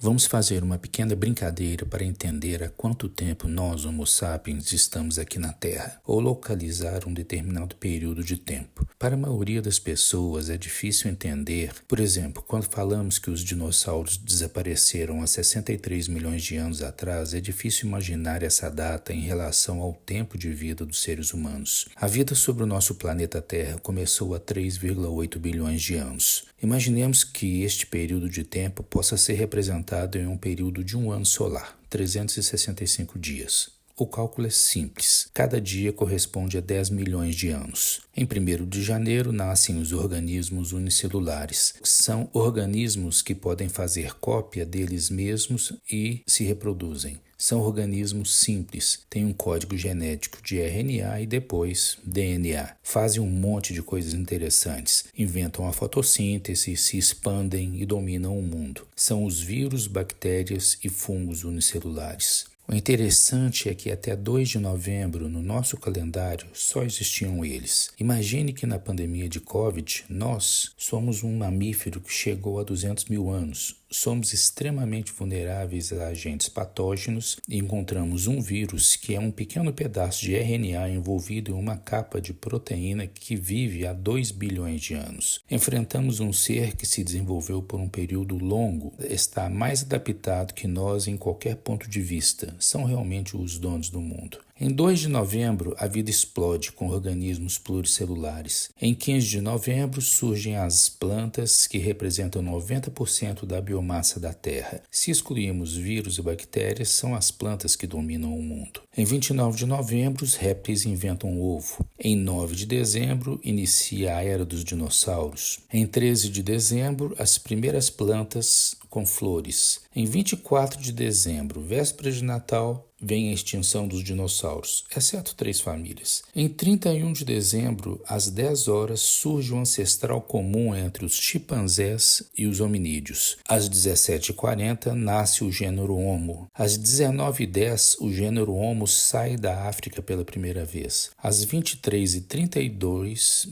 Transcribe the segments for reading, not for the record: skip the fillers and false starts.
Vamos fazer uma pequena brincadeira para entender há quanto tempo nós, Homo sapiens, estamos aqui na Terra, ou localizar um determinado período de tempo. Para a maioria das pessoas é difícil entender, por exemplo, quando falamos que os dinossauros desapareceram há 63 milhões de anos atrás, é difícil imaginar essa data em relação ao tempo de vida dos seres humanos. A vida sobre o nosso planeta Terra começou há 3,8 bilhões de anos. Imaginemos que este período de tempo possa ser representado em um período de um ano solar, 365 dias. O cálculo é simples. Cada dia corresponde a 10 milhões de anos. Em 1º de janeiro nascem os organismos unicelulares. São organismos que podem fazer cópia deles mesmos e se reproduzem. São organismos simples, têm um código genético de RNA e depois DNA. Fazem um monte de coisas interessantes. Inventam a fotossíntese, se expandem e dominam o mundo. São os vírus, bactérias e fungos unicelulares. O interessante é que até 2 de novembro, no nosso calendário, só existiam eles. Imagine que na pandemia de Covid, nós somos um mamífero que chegou a 200 mil anos. Somos extremamente vulneráveis a agentes patógenos e encontramos um vírus que é um pequeno pedaço de RNA envolvido em uma capa de proteína que vive há 2 bilhões de anos. Enfrentamos um ser que se desenvolveu por um período longo, está mais adaptado que nós em qualquer ponto de vista. São realmente os donos do mundo. Em 2 de novembro, a vida explode com organismos pluricelulares. Em 15 de novembro, surgem as plantas, que representam 90% da biomassa da Terra. Se excluirmos vírus e bactérias, são as plantas que dominam o mundo. Em 29 de novembro, os répteis inventam o ovo. Em 9 de dezembro, inicia a Era dos Dinossauros. Em 13 de dezembro, as primeiras plantas com flores. Em 24 de dezembro, véspera de Natal, vem a extinção dos dinossauros, exceto 3 famílias. Em 31 de dezembro, às 10 horas, surge um ancestral comum entre os chimpanzés e os hominídeos. Às 17h40, nasce o gênero Homo. Às 19h10, o gênero Homo sai da África pela primeira vez. Às 23h32,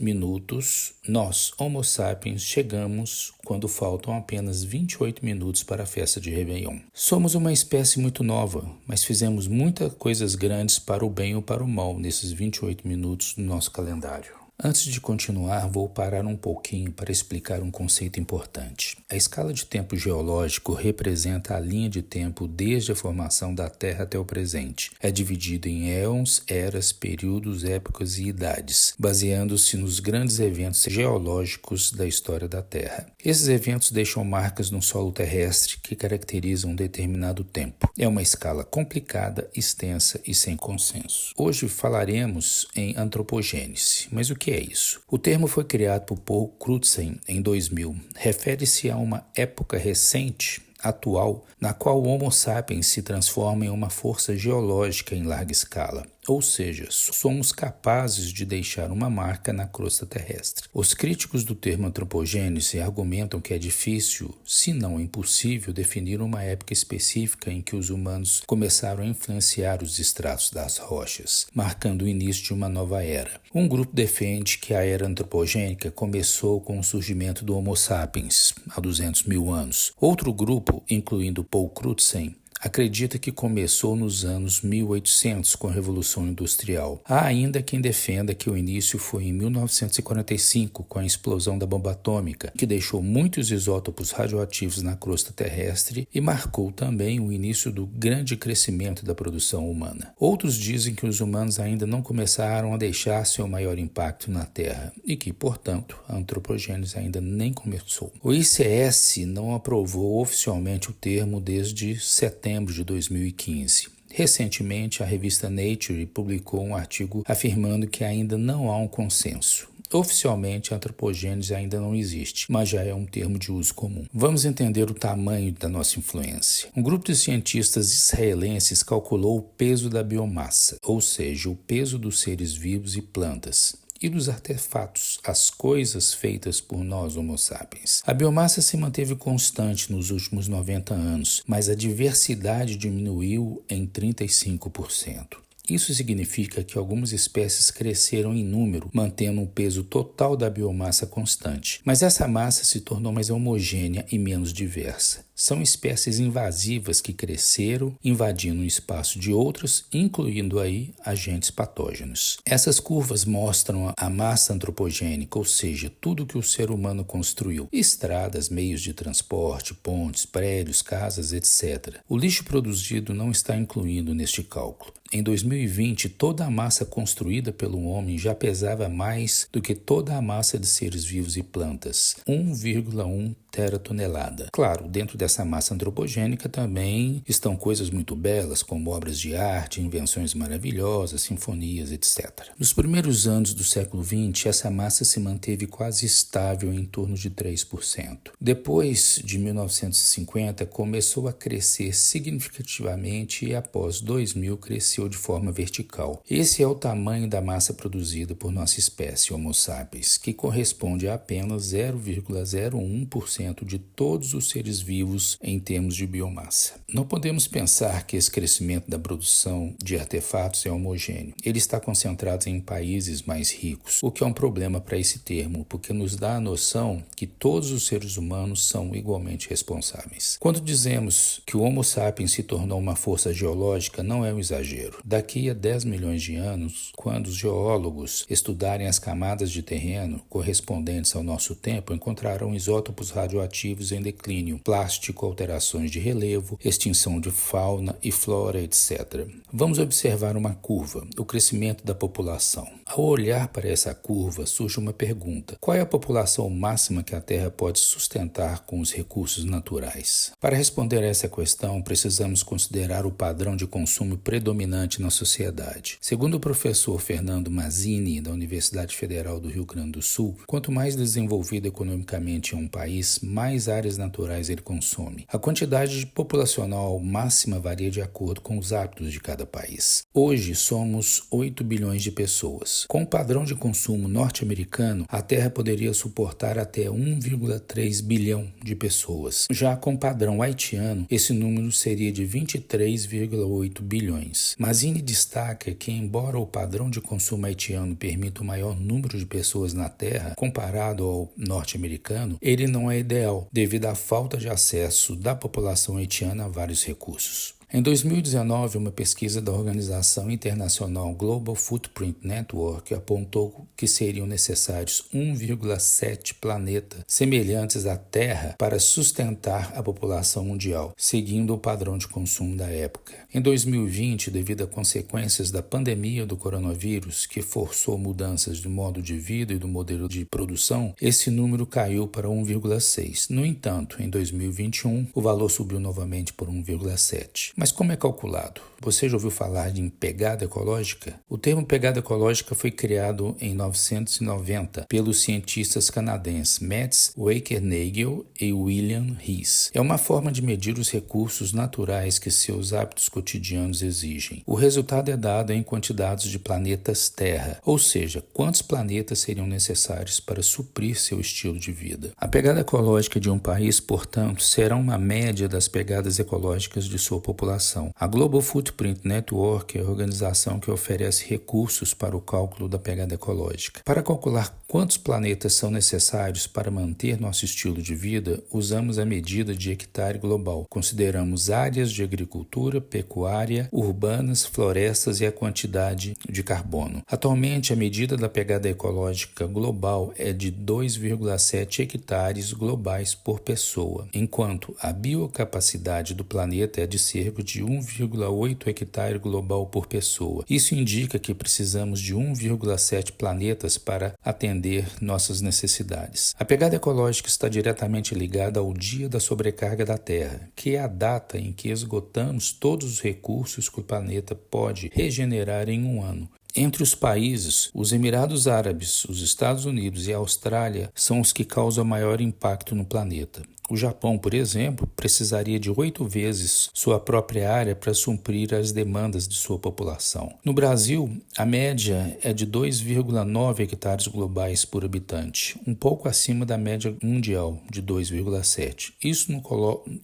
nós, Homo sapiens, chegamos quando faltam apenas 28 minutos para a festa de Réveillon. Somos uma espécie muito nova, mas fizemos muitas coisas grandes para o bem ou para o mal nesses 28 minutos do nosso calendário. Antes de continuar, vou parar um pouquinho para explicar um conceito importante. A escala de tempo geológico representa a linha de tempo desde a formação da Terra até o presente. É dividido em éons, eras, períodos, épocas e idades, baseando-se nos grandes eventos geológicos da história da Terra. Esses eventos deixam marcas no solo terrestre que caracterizam um determinado tempo. É uma escala complicada, extensa e sem consenso. Hoje falaremos em antropogênese, mas o que é isso? O termo foi criado por Paul Crutzen em 2000. Refere-se a uma época recente, atual, na qual o Homo sapiens se transforma em uma força geológica em larga escala. Ou seja, somos capazes de deixar uma marca na crosta terrestre. Os críticos do termo antropogênese argumentam que é difícil, se não impossível, definir uma época específica em que os humanos começaram a influenciar os estratos das rochas, marcando o início de uma nova era. Um grupo defende que a era antropogênica começou com o surgimento do Homo sapiens, há 200 mil anos. Outro grupo, incluindo Paul Crutzen, acredita que começou nos anos 1800 com a Revolução Industrial. Há ainda quem defenda que o início foi em 1945 com a explosão da bomba atômica, que deixou muitos isótopos radioativos na crosta terrestre e marcou também o início do grande crescimento da produção humana. Outros dizem que os humanos ainda não começaram a deixar seu maior impacto na Terra e que, portanto, a antropogênese ainda nem começou. O ICS não aprovou oficialmente o termo desde setembro de 2015. Recentemente, a revista Nature publicou um artigo afirmando que ainda não há um consenso. Oficialmente, a antropogênese ainda não existe, mas já é um termo de uso comum. Vamos entender o tamanho da nossa influência. Um grupo de cientistas israelenses calculou o peso da biomassa, ou seja, o peso dos seres vivos e plantas, e dos artefatos, as coisas feitas por nós, Homo sapiens. A biomassa se manteve constante nos últimos 90 anos, mas a diversidade diminuiu em 35%. Isso significa que algumas espécies cresceram em número, mantendo um peso total da biomassa constante. Mas essa massa se tornou mais homogênea e menos diversa. são espécies invasivas que cresceram, invadindo o espaço de outras, incluindo aí agentes patógenos. Essas curvas mostram a massa antropogênica, ou seja, tudo que o ser humano construiu: estradas, meios de transporte, pontes, prédios, casas, etc. O lixo produzido não está incluído neste cálculo. Em 2020, toda a massa construída pelo homem já pesava mais do que toda a massa de seres vivos e plantas, 1,1 teratonelada. Claro, dentro dessa massa antropogênica também estão coisas muito belas, como obras de arte, invenções maravilhosas, sinfonias, etc. Nos primeiros anos do século XX, essa massa se manteve quase estável em torno de 3%. Depois de 1950, começou a crescer significativamente e após 2000 cresceu de forma vertical. Esse é o tamanho da massa produzida por nossa espécie Homo sapiens, que corresponde a apenas 0,01% de todos os seres vivos em termos de biomassa. Não podemos pensar que esse crescimento da produção de artefatos é homogêneo. Ele está concentrado em países mais ricos, o que é um problema para esse termo, porque nos dá a noção que todos os seres humanos são igualmente responsáveis. Quando dizemos que o Homo sapiens se tornou uma força geológica, não é um exagero. Daqui a 10 milhões de anos, quando os geólogos estudarem as camadas de terreno correspondentes ao nosso tempo, encontrarão isótopos radioativos em declínio, plástico, alterações de relevo, extinção de fauna e flora, etc. Vamos observar uma curva, o crescimento da população. Ao olhar para essa curva, surge uma pergunta: qual é a população máxima que a Terra pode sustentar com os recursos naturais? Para responder a essa questão, precisamos considerar o padrão de consumo predominante na sociedade. Segundo o professor Fernando Mazzini, da Universidade Federal do Rio Grande do Sul, quanto mais desenvolvido economicamente é um país, mais áreas naturais ele consome. A quantidade populacional máxima varia de acordo com os hábitos de cada país. Hoje somos 8 bilhões de pessoas. Com o padrão de consumo norte-americano, a Terra poderia suportar até 1,3 bilhão de pessoas. Já com o padrão haitiano, esse número seria de 23,8 bilhões. Mazzini destaca que, embora o padrão de consumo haitiano permita o maior número de pessoas na Terra, comparado ao norte-americano, ele não é ideal, devido à falta de acesso da população haitiana a vários recursos. Em 2019, uma pesquisa da Organização Internacional Global Footprint Network apontou que seriam necessários 1,7 planetas semelhantes à Terra para sustentar a população mundial, seguindo o padrão de consumo da época. Em 2020, devido a consequências da pandemia do coronavírus, que forçou mudanças do modo de vida e do modelo de produção, esse número caiu para 1,6. No entanto, em 2021, o valor subiu novamente por 1,7. Mas como é calculado? Você já ouviu falar de pegada ecológica? O termo pegada ecológica foi criado em 1990 pelos cientistas canadenses Mats Wakernagel e William Rees. É uma forma de medir os recursos naturais que seus hábitos cotidianos exigem. O resultado é dado em quantidades de planetas Terra, ou seja, quantos planetas seriam necessários para suprir seu estilo de vida. A pegada ecológica de um país, portanto, será uma média das pegadas ecológicas de sua população. A Global Footprint Network é a organização que oferece recursos para o cálculo da pegada ecológica. Para calcular quantos planetas são necessários para manter nosso estilo de vida, usamos a medida de hectare global. Consideramos áreas de agricultura, pecuária, urbanas, florestas e a quantidade de carbono. Atualmente, a medida da pegada ecológica global é de 2,7 hectares globais por pessoa, enquanto a biocapacidade do planeta é de cerca de 1,8 hectare global por pessoa. Isso indica que precisamos de 1,7 planetas para atender nossas necessidades. A pegada ecológica está diretamente ligada ao dia da sobrecarga da Terra, que é a data em que esgotamos todos os recursos que o planeta pode regenerar em um ano. Entre os países, os Emirados Árabes, os Estados Unidos e a Austrália são os que causam maior impacto no planeta. O Japão, por exemplo, precisaria de 8 vezes sua própria área para suprir as demandas de sua população. No Brasil, a média é de 2,9 hectares globais por habitante, um pouco acima da média mundial, de 2,7.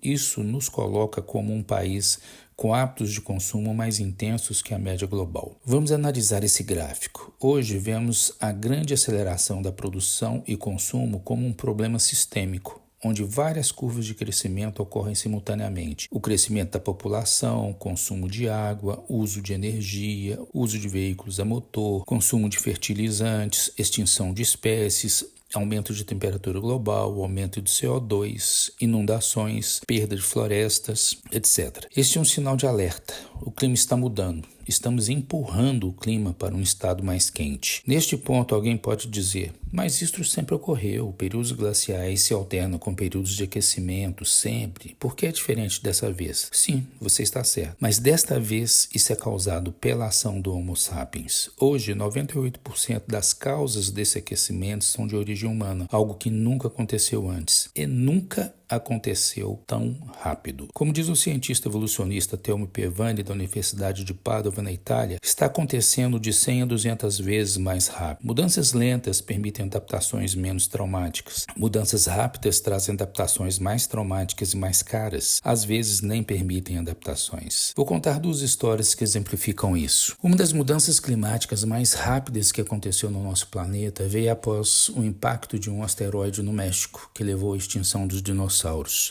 Isso nos coloca como um país com hábitos de consumo mais intensos que a média global. Vamos analisar esse gráfico. Hoje vemos a grande aceleração da produção e consumo como um problema sistêmico. onde várias curvas de crescimento ocorrem simultaneamente. O crescimento da população, consumo de água, uso de energia, uso de veículos a motor, consumo de fertilizantes, extinção de espécies, aumento de temperatura global, aumento de CO2, inundações, perda de florestas, etc. Este é um sinal de alerta. O clima está mudando. Estamos empurrando o clima para um estado mais quente. Neste ponto, alguém pode dizer, mas isso sempre ocorreu. Períodos glaciais se alternam com períodos de aquecimento, sempre. Por que é diferente dessa vez? Sim, você está certo. Mas desta vez, isso é causado pela ação do Homo sapiens. Hoje, 98% das causas desse aquecimento são de origem humana, algo que nunca aconteceu antes. E nunca aconteceu tão rápido. Como diz o cientista evolucionista Thelmo Pevani, da Universidade de Padova, na Itália, está acontecendo de 100 a 200 vezes mais rápido. Mudanças lentas permitem adaptações menos traumáticas. Mudanças rápidas trazem adaptações mais traumáticas e mais caras. Às vezes nem permitem adaptações. Vou contar duas histórias que exemplificam isso. Uma das mudanças climáticas mais rápidas que aconteceu no nosso planeta veio após o impacto de um asteroide no México, que levou à extinção dos dinossauros.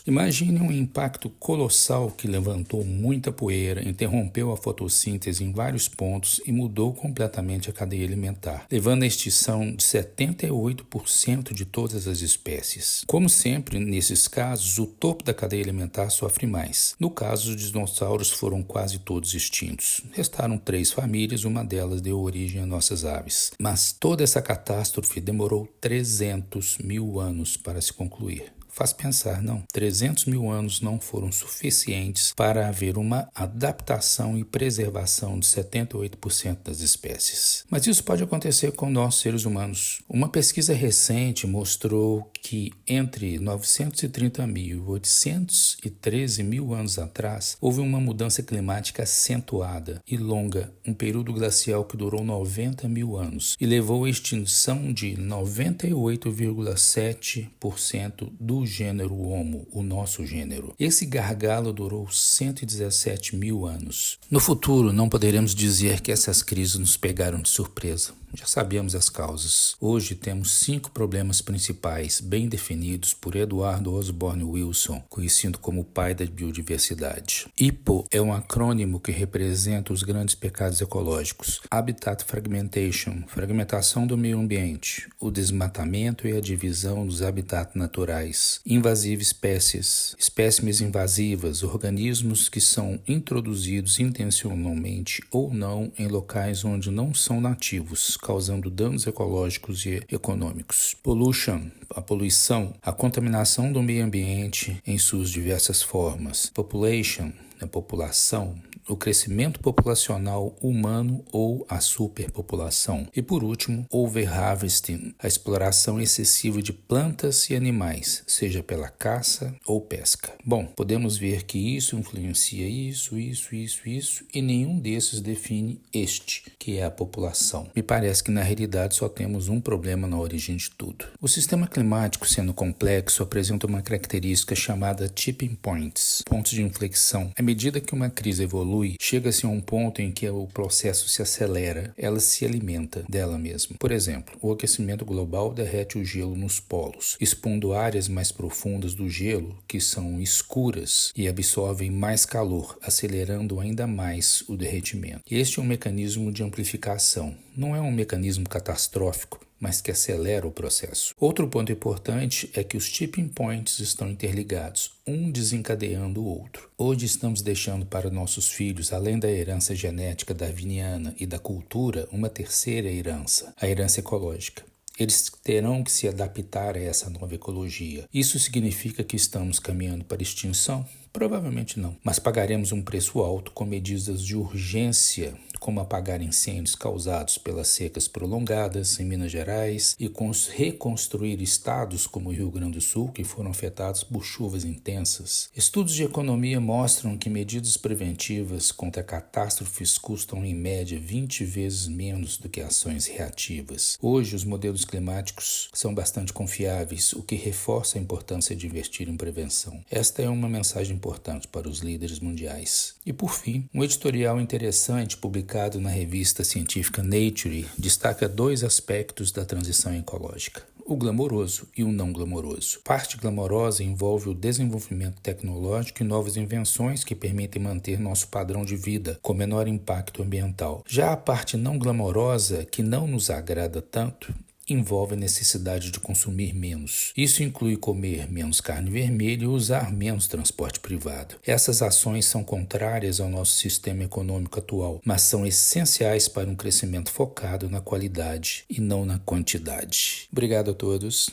Imagine um impacto colossal que levantou muita poeira, interrompeu a fotossíntese em vários pontos e mudou completamente a cadeia alimentar, levando à extinção de 78% de todas as espécies. Como sempre, nesses casos, o topo da cadeia alimentar sofre mais. No caso, os dinossauros foram quase todos extintos. Restaram 3 famílias, uma delas deu origem a nossas aves. Mas toda essa catástrofe demorou 300 mil anos para se concluir. Faz pensar, não. 300 mil anos não foram suficientes para haver uma adaptação e preservação de 78% das espécies. Mas isso pode acontecer com nós, seres humanos. Uma pesquisa recente mostrou que entre 930 mil e 813 mil anos atrás, houve uma mudança climática acentuada e longa, um período glacial que durou 90 mil anos e levou à extinção de 98,7% do gênero Homo, o nosso gênero. Esse gargalo durou 117 mil anos. No futuro, não poderemos dizer que essas crises nos pegaram de surpresa. Já sabíamos as causas. Hoje temos 5 problemas principais, bem definidos por Eduardo Osborne Wilson, conhecido como o pai da biodiversidade. HIPPO é um acrônimo que representa os grandes pecados ecológicos. Habitat Fragmentation, fragmentação do meio ambiente, o desmatamento e a divisão dos habitats naturais. Invasive espécies, espécimes invasivas, organismos que são introduzidos intencionalmente ou não em locais onde não são nativos, causando danos ecológicos e econômicos. Pollution, a poluição, a contaminação do meio ambiente em suas diversas formas. Population, a população, o crescimento populacional humano ou a superpopulação. E por último, overharvesting, a exploração excessiva de plantas e animais, seja pela caça ou pesca. Bom, podemos ver que isso influencia isso, e nenhum desses define este, que é a população. Me parece que na realidade só temos um problema na origem de tudo. O sistema climático, sendo complexo, apresenta uma característica chamada tipping points, pontos de inflexão. À medida que uma crise evolui, chega-se a um ponto em que o processo se acelera, ela se alimenta dela mesma. Por exemplo, o aquecimento global derrete o gelo nos polos, expondo áreas mais profundas do gelo, que são escuras e absorvem mais calor, acelerando ainda mais o derretimento. Este é um mecanismo de amplificação, não é um mecanismo catastrófico, mas que acelera o processo. Outro ponto importante é que os tipping points estão interligados, um desencadeando o outro. Hoje estamos deixando para nossos filhos, além da herança genética darwiniana e da cultura, uma terceira herança, a herança ecológica. Eles terão que se adaptar a essa nova ecologia. Isso significa que estamos caminhando para a extinção? Provavelmente não, mas pagaremos um preço alto com medidas de urgência, como apagar incêndios causados pelas secas prolongadas em Minas Gerais e reconstruir estados como o Rio Grande do Sul, que foram afetados por chuvas intensas. Estudos de economia mostram que medidas preventivas contra catástrofes custam em média 20 vezes menos do que ações reativas. Hoje, os modelos climáticos são bastante confiáveis, o que reforça a importância de investir em prevenção. Esta é uma mensagem importante para os líderes mundiais. E por fim, um editorial interessante publicado na revista científica Nature destaca 2 aspectos da transição ecológica. o glamouroso e o não glamouroso. Parte glamourosa envolve o desenvolvimento tecnológico e novas invenções que permitem manter nosso padrão de vida com menor impacto ambiental. Já a parte não glamourosa, que não nos agrada tanto, envolve a necessidade de consumir menos. Isso inclui comer menos carne vermelha e usar menos transporte privado. Essas ações são contrárias ao nosso sistema econômico atual, mas são essenciais para um crescimento focado na qualidade e não na quantidade. Obrigado a todos.